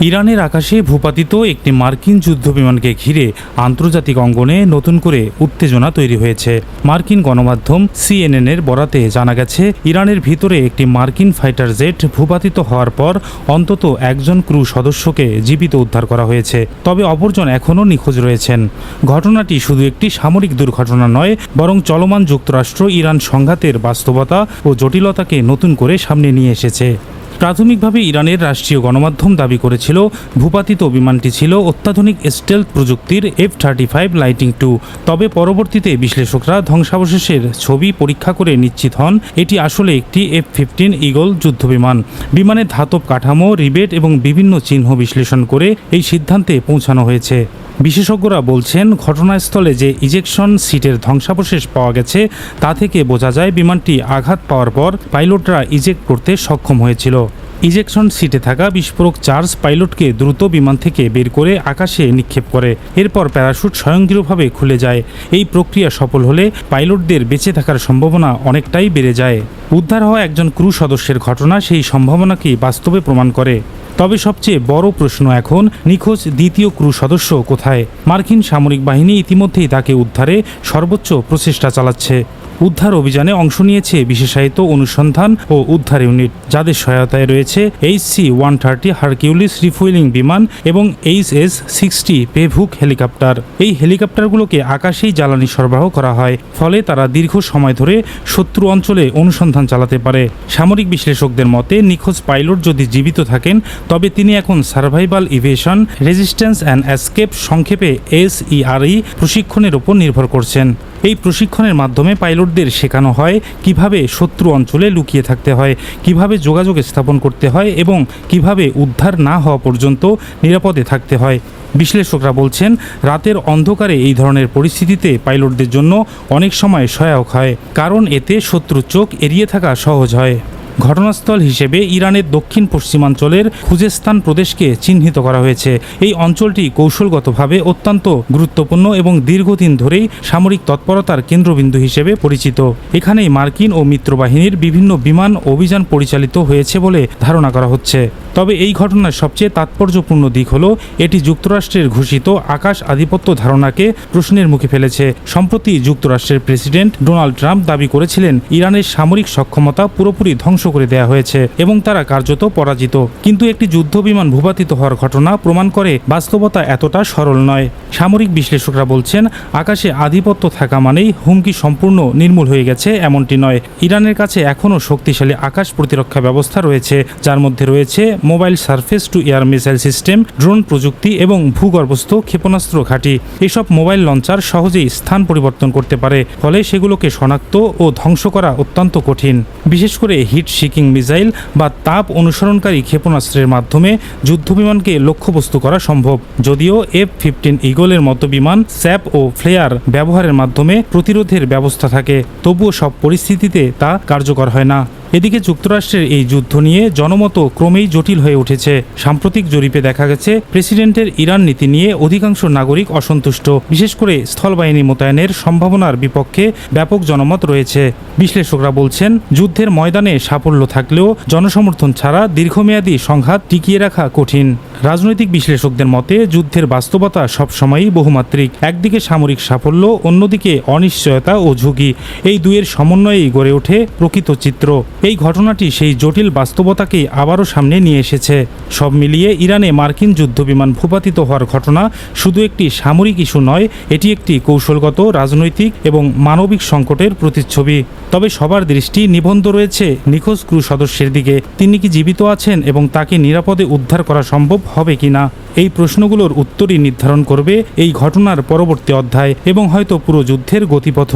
ইরানের আকাশে ভূপাতিত একটি মার্কিন যুদ্ধবিমানকে ঘিরে আন্তর্জাতিক অঙ্গনে নতুন করে উত্তেজনা তৈরি হয়েছে। মার্কিন গণমাধ্যম সিএনএনের বরাতে জানা গেছে, ইরানের ভিতরে একটি মার্কিন ফাইটার জেট ভূপাতিত হওয়ার পর অন্তত একজন ক্রু সদস্যকে জীবিত উদ্ধার করা হয়েছে, তবে অপরজন এখনও নিখোঁজ রয়েছেন। ঘটনাটি শুধু একটি সামরিক দুর্ঘটনা নয়, বরং চলমান যুক্তরাষ্ট্র ইরান সংঘাতের বাস্তবতা ও জটিলতাকে নতুন করে সামনে নিয়ে এসেছে। প্রাথমিকভাবে ইরানের রাষ্ট্রীয় গণমাধ্যম দাবি করেছিল, ভূপাতিত বিমানটি ছিল অত্যাধুনিক স্টেলথ প্রযুক্তির F-35 লাইটিং II। তবে পরবর্তীতে বিশ্লেষকরা ধ্বংসাবশেষের ছবি পরীক্ষা করে নিশ্চিত হন এটি আসলে একটি F-15 ঈগল যুদ্ধবিমান। বিমানের ধাতব কাঠামো, রিবেট এবং বিভিন্ন চিহ্ন বিশ্লেষণ করে এই সিদ্ধান্তে পৌঁছানো হয়েছে। বিশেষজ্ঞরা বলছেন, ঘটনাস্থলে যে ইজেকশন সিটের ধ্বংসাবশেষ পাওয়া গেছে তা থেকে বোঝা যায় বিমানটি আঘাত পাওয়ার পর পাইলটরা ইজেক্ট করতে সক্ষম হয়েছিল। ইজেকশন সিটে থাকা বিস্ফোরক চার্জ পাইলটকে দ্রুত বিমান থেকে বের করে আকাশে নিক্ষেপ করে। এরপর প্যারাশুট স্বয়ংক্রিয়ভাবে খুলে যায়। এই প্রক্রিয়া সফল হলে পাইলটদের বেঁচে থাকার সম্ভাবনা অনেকটাই বেড়ে যায়। উদ্ধার হওয়া একজন ক্রু সদস্যের ঘটনা সেই সম্ভাবনাকেই বাস্তবে প্রমাণ করে। তবে সবচেয়ে বড় প্রশ্ন এখন, নিখোঁজ দ্বিতীয় ক্রু সদস্য কোথায়? মার্কিন সামরিক বাহিনী ইতিমধ্যেই তাকে উদ্ধারে সর্বোচ্চ প্রচেষ্টা চালাচ্ছে। উদ্ধার অভিযানে অংশ নিয়েছে বিশেষায়িত অনুসন্ধান ও উদ্ধার ইউনিট, যাদের সহায়তায় রয়েছে HC-130 হারকিউলিস রিফুয়েলিং বিমান এবং HS-60 পেভুক হেলিকপ্টার। এই হেলিকপ্টারগুলোকে আকাশেই জ্বালানি সরবরাহ করা হয়, ফলে তারা দীর্ঘ সময় ধরে শত্রু অঞ্চলে অনুসন্ধান চালাতে পারে। সামরিক বিশ্লেষকদের মতে, নিখোঁজ পাইলট যদি জীবিত থাকেন তবে তিনি এখন survival evasion resistance and escape, সংক্ষেপে SERE প্রশিক্ষণের উপর নির্ভর করছেন। এই প্রশিক্ষণের মাধ্যমে পাইলটদের শেখানো হয় কিভাবে শত্রু অঞ্চলে লুকিয়ে থাকতে হয়, কিভাবে যোগাযোগ স্থাপন করতে হয় এবং কিভাবে উদ্ধার না হওয়া পর্যন্ত নিরাপদে থাকতে হয়। বিশ্লেষকরা বলছেন, রাতের অন্ধকারে এই ধরনের পরিস্থিতিতে পাইলটদের জন্য অনেক সময় সহায়ক হয়, কারণ এতে শত্রুর চোখ এড়িয়ে থাকা সহজ হয়। ঘটনাস্থল হিসেবে ইরানের দক্ষিণ পশ্চিমাঞ্চলের খুজেস্তান প্রদেশকে চিহ্নিত করা হয়েছে। এই অঞ্চলটি কৌশলগতভাবে অত্যন্ত গুরুত্বপূর্ণ এবং দীর্ঘদিন ধরেই সামরিক তৎপরতার কেন্দ্রবিন্দু হিসেবে পরিচিত। এখানেই মার্কিন ও মিত্রবাহিনীর বিভিন্ন বিমান অভিযান পরিচালিত হয়েছে বলে ধারণা করা হচ্ছে। তবে এই ঘটনার সবচেয়ে তাৎপর্যপূর্ণ দিক হল, এটি যুক্তরাষ্ট্রের ঘোষিত আকাশ আধিপত্য ধারণাকে প্রশ্নের মুখে ফেলেছে। সম্প্রতি যুক্তরাষ্ট্রের প্রেসিডেন্ট ডোনাল্ড ট্রাম্প দাবি করেছিলেন, ইরানের সামরিক সক্ষমতা পুরোপুরি ধ্বংস করে দেয়া হয়েছে এবং তারা কার্যত পরাজিত। কিন্তু একটি যুদ্ধবিমান ভূপাতিত হওয়ার ঘটনা প্রমাণ করে বাস্তবতা এতটা সরল নয়। সামরিক বিশ্লেষকরা বলছেন, আকাশে আধিপত্য থাকা মানেই হুমকি সম্পূর্ণ নির্মূল হয়ে গেছে এমনটি নয়। ইরানের কাছে এখনও শক্তিশালী আকাশ প্রতিরক্ষা ব্যবস্থা রয়েছে, যার মধ্যে রয়েছে mobile surface two air missile system, drone প্রযুক্তি এবং ভূগর্ভস্থ ক্ষেপণাস্ত্র ঘাঁটি। এসব মোবাইল লঞ্চার সহজেই স্থান পরিবর্তন করতে পারে, ফলে সেগুলোকে শনাক্ত ও ধ্বংস করা অত্যন্ত কঠিন। বিশেষ করে হিট সিকিং মিসাইল বা তাপ অনুসরণকারী ক্ষেপণাস্ত্রের মাধ্যমে যুদ্ধবিমানকে লক্ষ্যবস্তু করা সম্ভব। যদিও F-15 ঈগলের মতো বিমান স্যাপ ও ফ্লেয়ার ব্যবহারের মাধ্যমে প্রতিরোধের ব্যবস্থা থাকে, তবুও সব পরিস্থিতিতে তা কার্যকর হয় না। এদিকে যুক্তরাষ্ট্রের এই যুদ্ধ নিয়ে জনমত ক্রমেই জটিল হয়ে উঠেছে। সাম্প্রতিক জরিপে দেখা গেছে, প্রেসিডেন্টের ইরান নীতি নিয়ে অধিকাংশ নাগরিক অসন্তুষ্ট। বিশেষ করে স্থলবাহিনী মোতায়েনের সম্ভাবনার বিপক্ষে ব্যাপক জনমত রয়েছে। বিশ্লেষকরা বলছেন, যুদ্ধের ময়দানে সাফল্য থাকলেও জনসমর্থন ছাড়া দীর্ঘমেয়াদী সংঘাত টিকিয়ে রাখা কঠিন। রাজনৈতিক বিশ্লেষকদের মতে, যুদ্ধের বাস্তবতা সবসময়ই বহুমাত্রিক। একদিকে সামরিক সাফল্য, অন্যদিকে অনিশ্চয়তা ও ঝুঁকি, এই দুইয়ের সমন্বয়েই গড়ে ওঠে প্রকৃত চিত্র। এই ঘটনাটি সেই জটিল বাস্তবতাকে আবারও সামনে নিয়ে এসেছে। সব মিলিয়ে ইরানে মার্কিন যুদ্ধবিমান ভূপাতিত হওয়ার ঘটনা শুধু একটি সামরিক ইস্যু নয়, এটি একটি কৌশলগত, রাজনৈতিক এবং মানবিক সংকটের প্রতিচ্ছবি। তবে সবার দৃষ্টি নিবদ্ধ রয়েছে নিখোঁজ ক্রু সদস্যের দিকে। তিনি কি জীবিত আছেন এবং তাকে নিরাপদে উদ্ধার করা সম্ভব হবে কিনা? এই প্রশ্নগুলোর উত্তরই নির্ধারণ করবে এই ঘটনার পরবর্তী অধ্যায় এবং হয়তো পুরো যুদ্ধের গতিপথ।